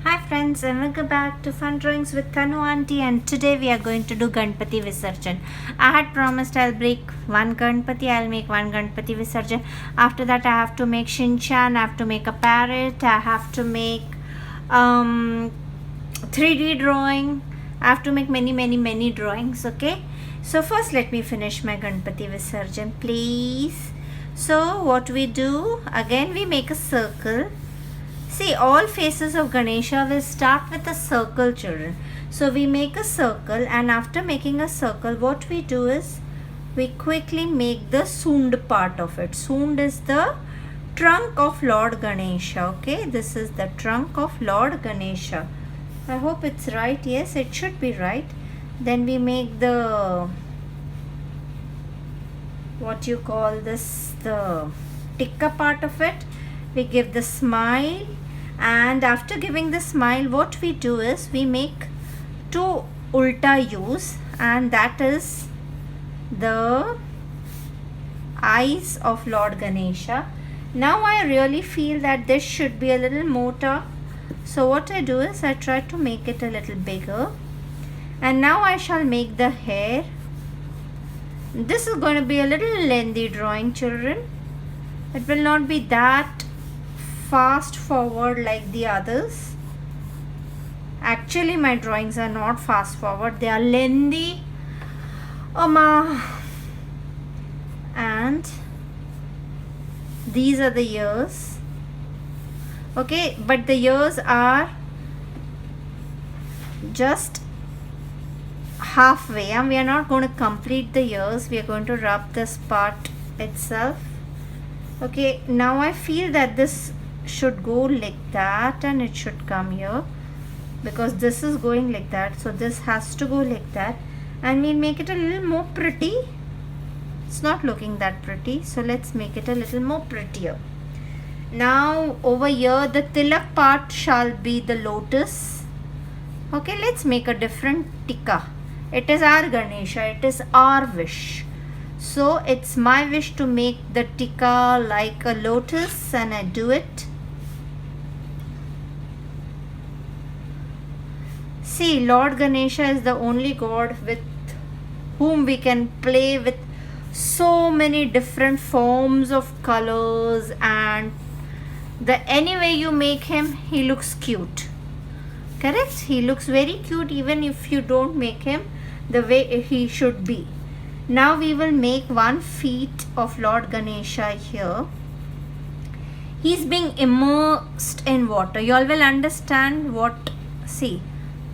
Hi friends, and welcome back to Fun Drawings with Tanu Auntie, and today we are going to do Ganpati Visarjan. I had promised I'll break one Ganpati, I'll make one Ganpati Visarjan. After that I have to make Shinchan, I have to make a parrot, I have to make 3D drawing, I have to make many drawings, okay? So first let me finish my Ganpati Visarjan, please. So what we do, again we make a circle. See, all faces of Ganesha will start with a circle, children. So we make a circle, and after making a circle, what we do is we quickly make the Sund part of it. Sund is the trunk of Lord Ganesha. Okay, this is the trunk of Lord Ganesha. I hope it's right. Yes, it should be right. Then we make the, what you call this, the tikka part of it. We give the smile, and after giving the smile, what we do is we make two ulta U's, and that is the eyes of Lord Ganesha. Now I really feel that this should be a little motor, so what I do is I try to make it a little bigger. And now I shall make the hair. This is going to be a little lengthy drawing, children. It will not be that fast forward like the others. Actually my drawings are not fast forward, they are lengthy. And these are the ears. Okay, but the ears are just halfway, and we are not going to complete the ears. We are going to rub this part itself. Okay, now I feel that this should go like that, and it should come here because this is going like that, so this has to go like that, and we'll make it a little more pretty. It's not looking that pretty, so let's make it a little more prettier. Now over here the tilak part shall be the lotus. Okay, let's make a different tikka. It is our Ganesha, it is our wish. So it's my wish to make the tikka like a lotus, and I do it. See, Lord Ganesha is the only god with whom we can play with so many different forms of colors, and any way you make him, he looks cute. Correct? He looks very cute even if you don't make him the way he should be. Now we will make 1 feet of Lord Ganesha here. He's being immersed in water. You all will understand what. See,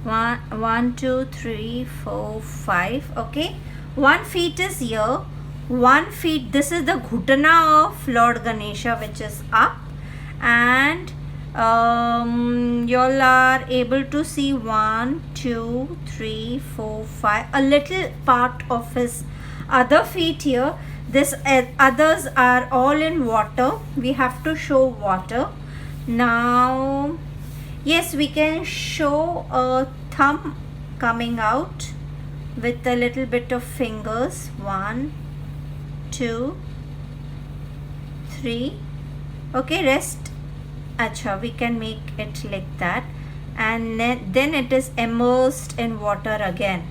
1, 2, 3, 4, 5. Okay, 1 feet is here. 1 feet. This is the ghutana of Lord Ganesha, which is up, and you all are able to see 1, 2, 3, 4, 5. A little part of his other feet here. This others are all in water. We have to show water. Now yes, we can show a thumb coming out with a little bit of fingers. 1, 2, 3. Okay, rest. Acha, we can make it like that, and then it is immersed in water again.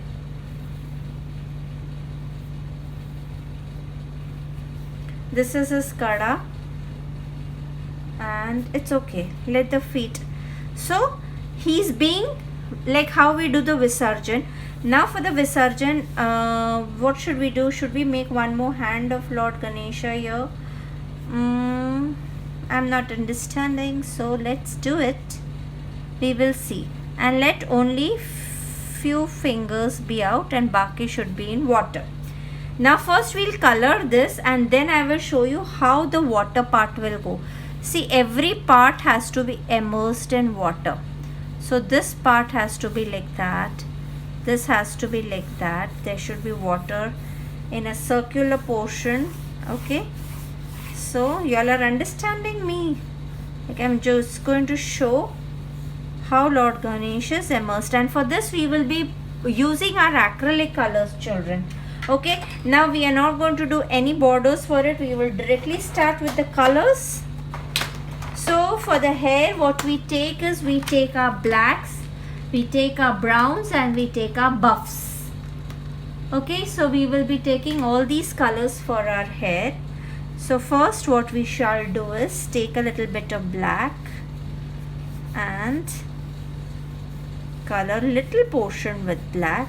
This is his kada, and it's okay. Let the feet. So he's being like how we do the Visarjan. Now for the Visarjan, what should we do? Should we make one more hand of Lord Ganesha here? I'm not understanding, so let's do it. We will see, and let only few fingers be out, and baki should be in water. Now first we'll color this, and then I will show you how the water part will go. See, every part has to be immersed in water. So this part has to be like that. This has to be like that. There should be water in a circular portion. Okay, so y'all are understanding me. Like, I'm just going to show how Lord Ganesha is immersed, and for this we will be using our acrylic colors, children. Okay, now we are not going to do any borders for it. We will directly start with the colors. So So for the hair, what we take is, we take our blacks, we take our browns, and we take our buffs. Okay, so we will be taking all these colors for our hair. So first what we shall do is take a little bit of black and color little portion with black.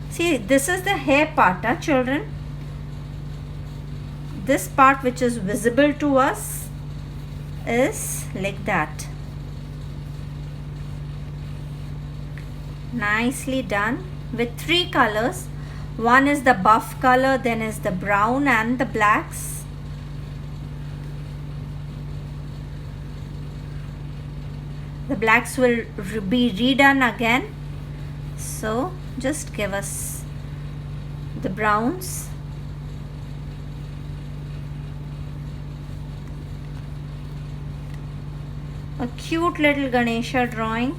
See, this is the hair part, children. This part which is visible to us is like that. Nicely done with 3 colors. One is the buff color, then is the brown and the blacks. The blacks will be redone again. So just give us the browns. A cute little Ganesha drawing.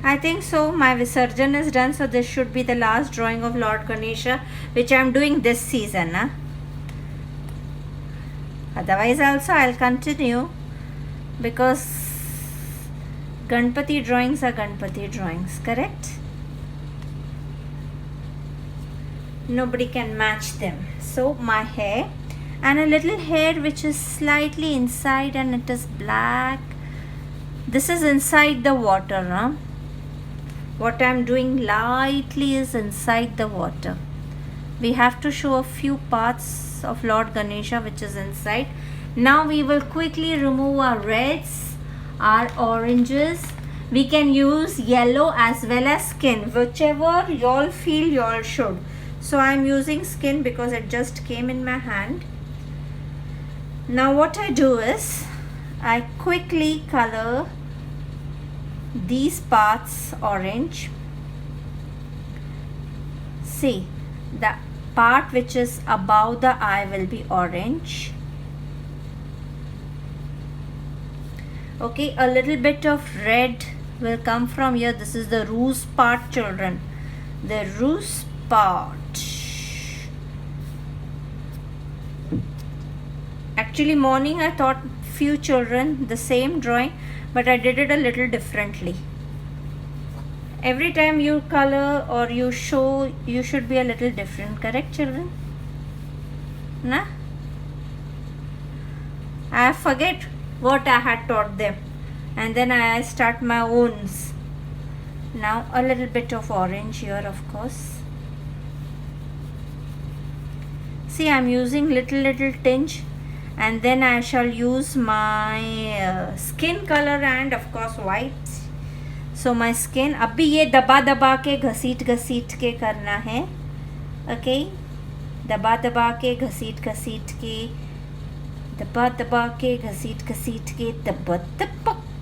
I think so. My Visarjan is done, so this should be the last drawing of Lord Ganesha, which I am doing this season. Otherwise also I'll continue, because Ganpati drawings are Ganpati drawings, correct? Nobody can match them. So my hair, and a little hair which is slightly inside and it is black. This is inside the water. What I am doing lightly is inside the water. We have to show a few parts of Lord Ganesha which is inside. Now we will quickly remove our reds, our oranges. We can use yellow as well as skin, whichever you all feel you all should. So I am using skin because it just came in my hand. Now what I do is, I quickly color these parts orange. See, the part which is above the eye will be orange. Okay, a little bit of red will come from here. This is the rose part, children. The rose part. Actually, morning I taught few children the same drawing, but I did it a little differently. Every time you color or you show, you should be a little different, correct, children? Nah? I forget what I had taught them, and then I start my own. Now a little bit of orange here, of course. See, I'm using little tinge, and then I shall use my skin color and of course white. So my skin, अभी ये दबा के घसीट के करना है. Okay, दबा के घसीट के, दबा के घसीट के, दबा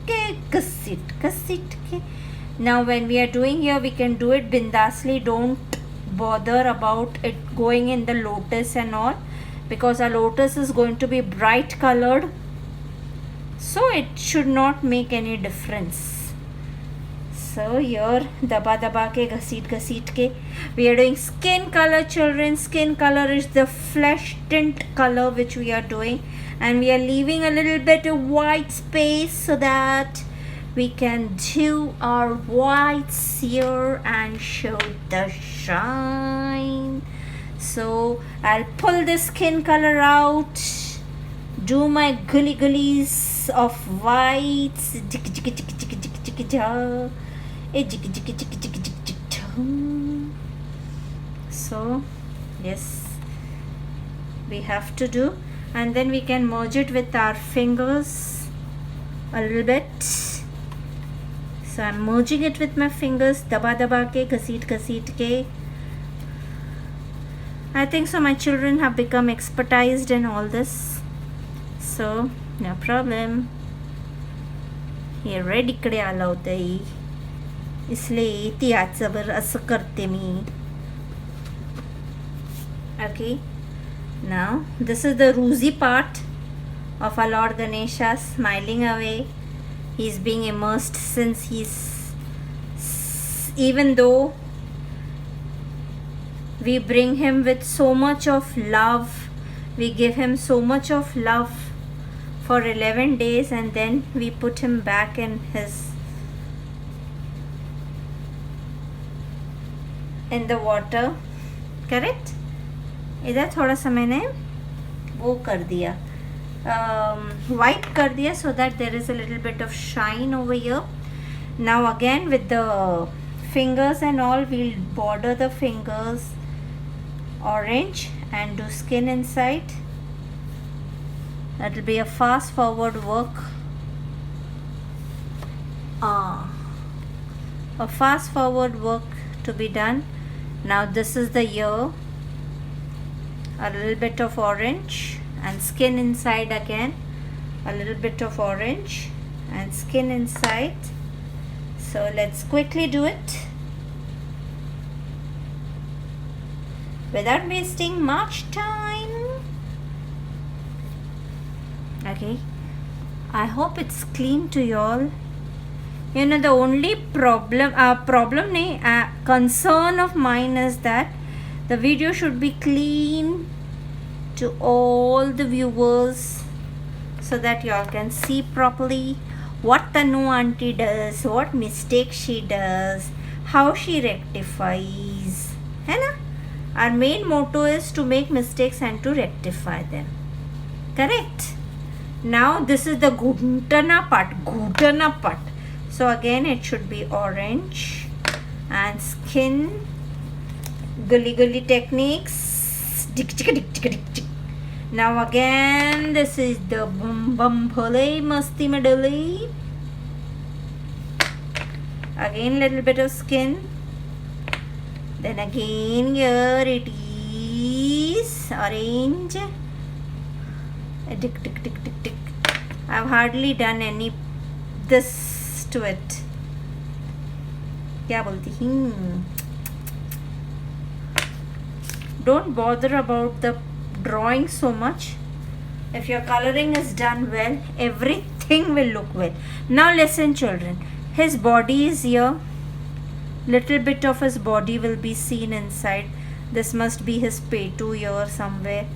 के घसीट के. Now when we are doing here, we can do it bindasly. Don't bother about it going in the lotus and all, because our lotus is going to be bright colored, so it should not make any difference. So here daba ke घसीट के, we are doing skin color, children. Skin color is the flesh tint color which we are doing, and we are leaving a little bit of white space so that we can do our whites here and show the shine. So I'll pull the skin color out, do my gullies of whites. So yes, we have to do, and then we can merge it with our fingers a little bit. So I'm merging it with my fingers, daba ke, घसीट के. I think so my children have become expertised in all this, so no problem. हे raid इकडे आला होता, इसलिए ती आजवर असं करते मी. Okay, now this is the rosy part of our Lord Ganesha, smiling away. He's being immersed since he's, even though We bring him with so much of love. We give him so much of love for 11 days, and then we put him back in the water. Correct? इधर थोड़ा सा मैंने वो कर दिया, white कर दिया, so that there is a little bit of shine over here. Now again with the fingers and all, we'll border the fingers orange and do skin inside. That will be a fast forward work. A fast forward work to be done. Now this is the ear, a little bit of orange and skin inside again, a little bit of orange and skin inside. So let's quickly do it without wasting much time. Okay, I hope it's clean to y'all. You know, the only concern of mine is that the video should be clean to all the viewers, so that y'all can see properly what Tanu auntie does, what mistake she does, how she rectifies. है ना? Our main motto is to make mistakes and to rectify them. Correct? Now this is the Ghutana part. So again it should be orange and skin, gully techniques. Now again this is the bum bhole masti medali. Again little bit of skin. Then again here it is orange. Tick. I've hardly done any this to it. क्या बोलती हूँ? Don't bother about the drawing so much. If your coloring is done well, everything will look well. Now listen, children. His body is here. Little bit of his body will be seen inside. This must be his petu here somewhere.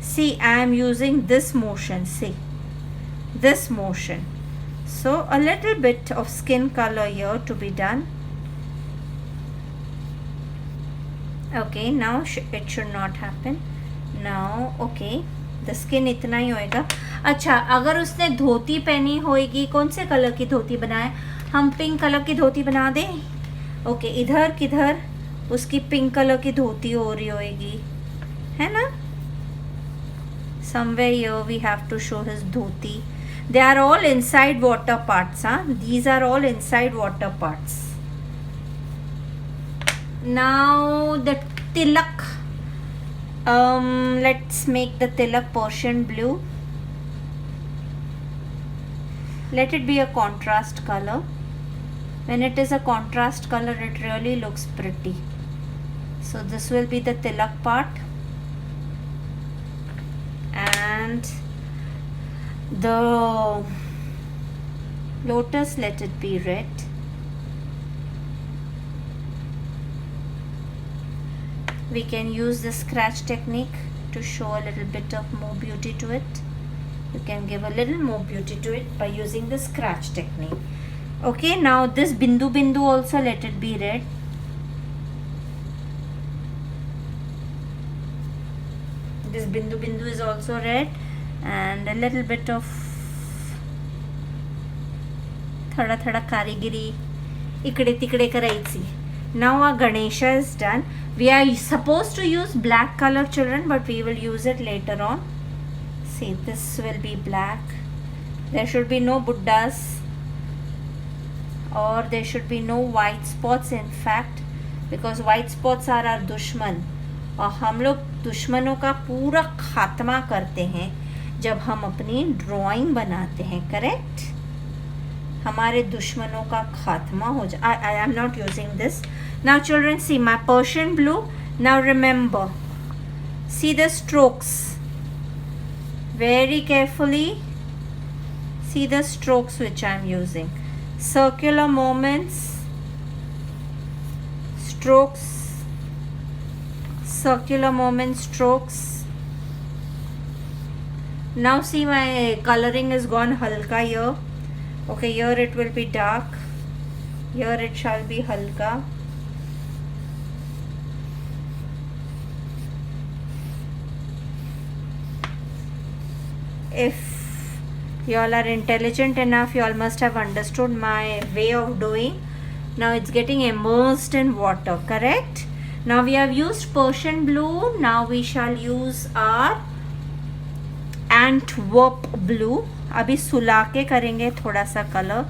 See, I am using this motion. See, this motion. So a little bit of skin color here to be done. Okay, now it should not happen. Now okay, the skin इतना ही होएगा. अच्छा, अगर उसने धोती पहनी होएगी, कौन से colour की धोती बनाए? हम पिंक कलर की धोती बना दें. ओके, इधर किधर उसकी पिंक कलर की धोती हो रही होएगी, है ना? Somewhere here we have to show his dhoti. They are all inside water parts. These are all inside water parts. Now the tilak. Let's make the tilak Persian blue. Let it be a contrast color. When it is a contrast color, it really looks pretty. So this will be the tilak part. And the lotus, let it be red. We can use the scratch technique to show a little bit of more beauty to it. You can give a little more beauty to it by using the scratch technique. Okay, now this bindu also, let it be red. This bindu is also red, and a little bit of thada karigiri ikde tikde karaitsi. Now our Ganesha is done. We are supposed to use black color, children, but we will use it later on. See, this will be black. There should be no Buddhas, or there should be no white spots, in fact, because white spots are our dushman. और हम लोग दुश्मनों का पूरा खात्मा करते हैं जब हम अपनी ड्राइंग बनाते हैं. करेक्ट? हमारे दुश्मनों का खात्मा हो जाए. I am not using this. Now children, see my Persian blue. Now remember, see the strokes very carefully. See the strokes which I am using. Circular movements, strokes, circular movement strokes. Now see, my coloring is gone halka here. Okay, here it will be dark, here it shall be halka. If you all are intelligent enough, you all must have understood my way of doing. Now it's getting immersed in water, correct? Now we have used Persian blue. Now we shall use our Antwerp blue. अभी सुला के करेंगे थोड़ा सा colour.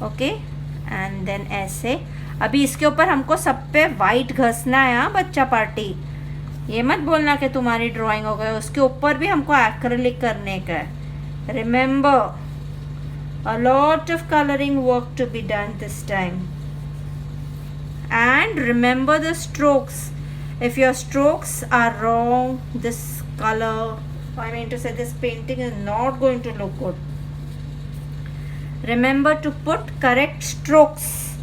Okay, and then ऐसे. अभी इसके ऊपर हमको सब पे वाइट घसना है. हाँ बच्चा पार्टी, ये मत बोलना कि तुम्हारी ड्राइंग हो गई. उसके ऊपर भी हमको एक्रेलिक करने का है. Remember, a lot of coloring work to be done this time. And remember the strokes. If your strokes are wrong, this color, I mean to say, this painting is not going to look good. Remember to put correct strokes.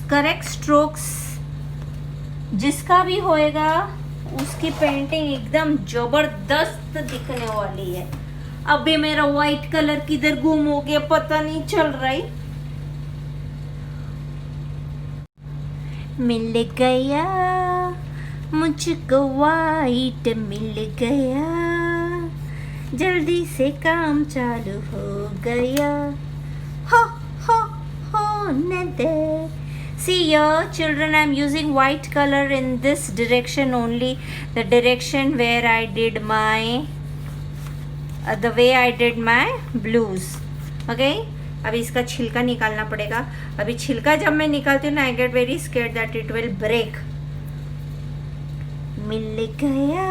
Correct strokes जिसका भी होएगा उसकी painting एकदम जबरदस्त दिखने वाली है. अभी मेरा वाइट कलर किधर गुम हो गया पता नहीं चल रहा है. मिल गया मुझको वाइट, मिल गया, जल्दी से काम चालू हो गया. हो हो हो नदर. See here children, I am using white color in this direction only, the direction where I did my the way I did my blues. Okay, अभी इसका छिलका निकालना पड़ेगा. अभी छिलका जब मैं निकालती हूँ ना, I get very scared that it will break. मिल गया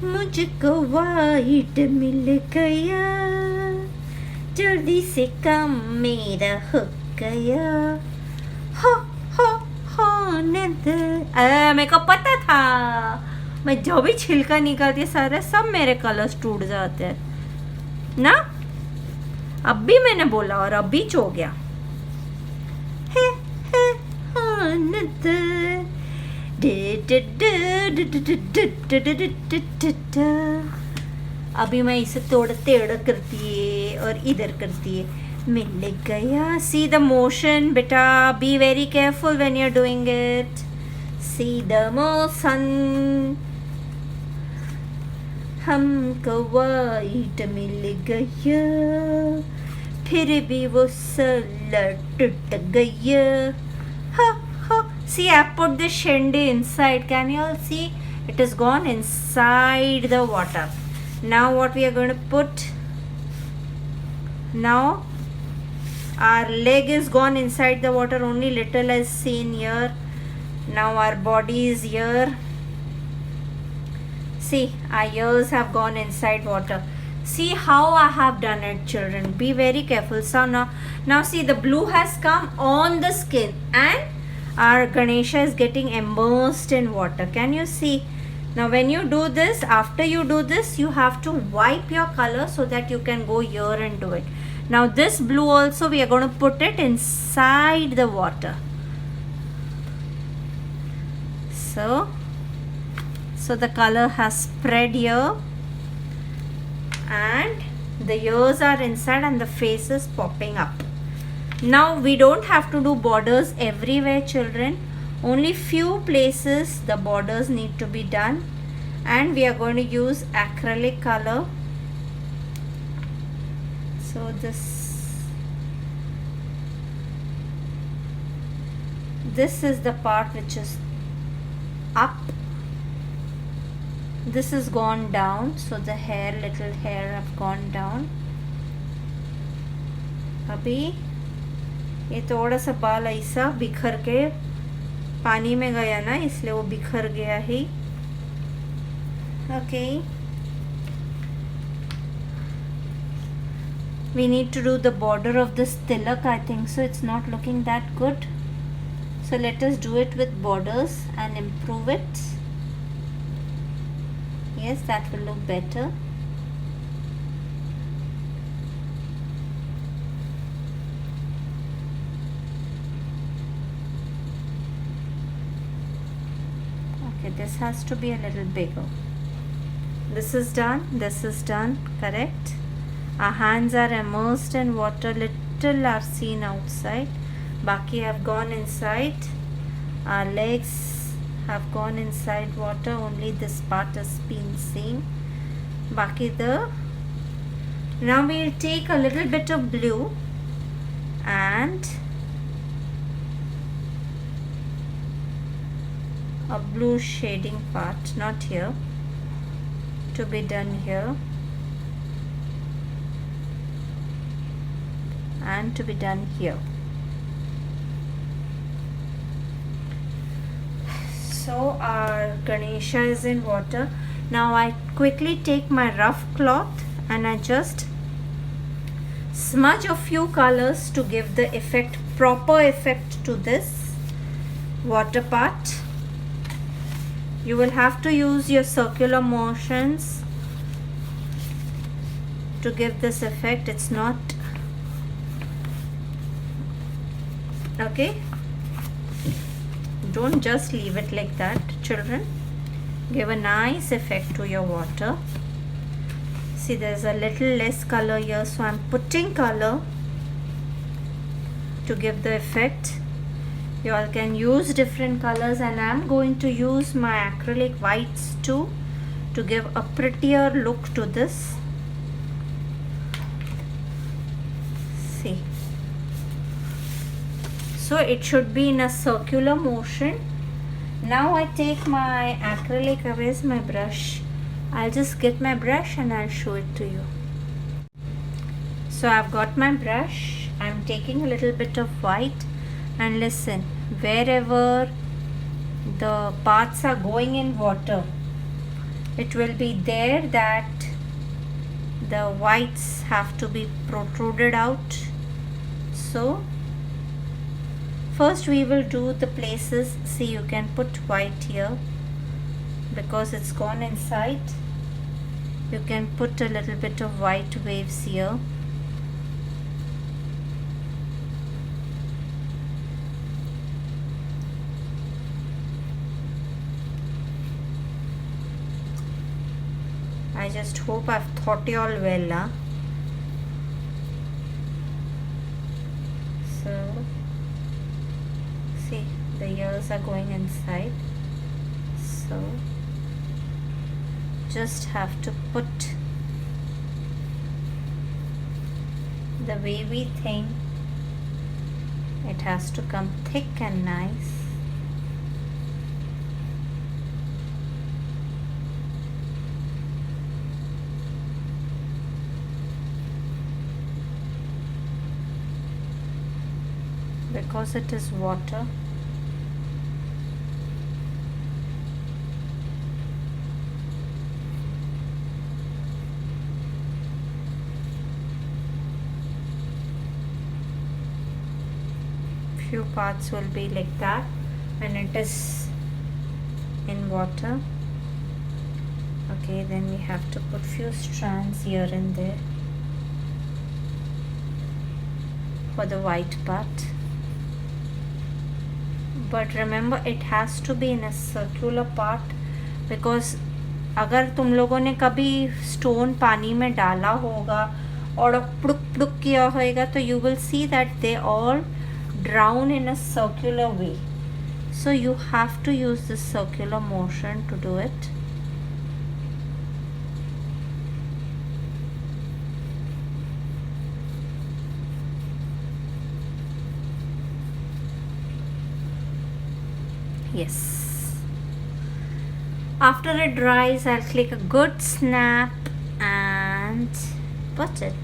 मुझको वाइट, मिल गया, जल्दी से काम मेरा हो गया. हो हो हो नदर. मेरे को पता था, मैं जो भी छिलका निकालती सारे सब मेरे कलर्स टूट जाते हैं ना. अब भी मैंने बोला और अब बीच हो गया. हे हे हो नदर. अभी मैं इसे थोड़ा टेढ़ा करती है और इधर करती है. मिल गया. सी द मोशन बेटा, be very careful when you are doing it. See the motion. हमको वाइट मिल गया, फिर भी वो सलट टूट गया. हा ha. See, I put the shandy inside. Can you all see? It is gone inside the water. Now what we are going to put? Now our leg is gone inside the water. Only little is seen here. Now our body is here. See, our ears have gone inside water. See how I have done it, children. Be very careful. So now see, the blue has come on the skin and our Ganesha is getting immersed in water. Can you see? Now when you do this, after you do this, you have to wipe your color so that you can go here and do it. Now this blue also we are going to put it inside the water. So the color has spread here and the ears are inside and the face is popping up. Now we don't have to do borders everywhere, children. Only few places the borders need to be done, and we are going to use acrylic color. So this is the part which is up. This is gone down, so the little hair have gone down. अभी ये थोड़ा सा बाल ऐसा बिखर के पानी में गया ना, इसलिए वो बिखर गया ही. Okay, we need to do the border of this tilak. I think so it's not looking that good, so let us do it with borders and improve it. Yes, that will look better. this has to be a little bigger. This is done, correct? Our hands are immersed in water, little are seen outside. Baki have gone inside. Our legs have gone inside water, only this part has been seen. Baki the. Now we'll take a little bit of blue and a blue shading part, not here, to be done here and to be done here. So our Ganesha is in water. Now I quickly take my rough cloth and I just smudge a few colors to give the effect, proper effect to this water part. You will have to use your circular motions to give this effect. It's not okay. Don't just leave it like that, children. Give a nice effect to your water. See, there's a little less color here, so I'm putting color to give the effect. You all can use different colors, and I'm going to use my acrylic whites too to give a prettier look to this. See, so it should be in a circular motion. Now I take my acrylic. Where's my brush? I'll just get my brush and I'll show it to you. So I've got my brush. I'm taking a little bit of white, and listen, wherever the parts are going in water, it will be there that the whites have to be protruded out. So first we will do the places. See, you can put white here because it's gone inside. You can put a little bit of white waves here. I just hope I've thought you all well, huh? So, see, the ears are going inside. So, just have to put the wavy thing. It has to come thick and nice. Because it is water, few parts will be like that when it is in water. Okay, then we have to put few strands here and there for the white part. But remember, it has to be in a circular part, because अगर तुम लोगों ने कभी stone पानी में डाला होगा और प्लुक प्लुक किया होगा, तो you will see that they all drown in a circular way. So you have to use this circular motion to do it. Yes. After it dries, I'll click a good snap and put it.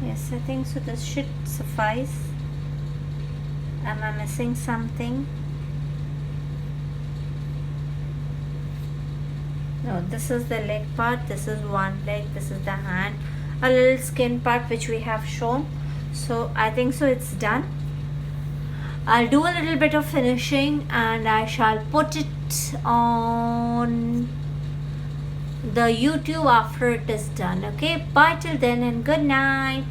Yes, I think so. This should suffice. Am I missing something? No, this is the leg part, this is one leg, this is the hand, a little skin part which we have shown. So I think so it's done. I'll do a little bit of finishing and I shall put it on the YouTube after it is done. Okay, bye till then and good night.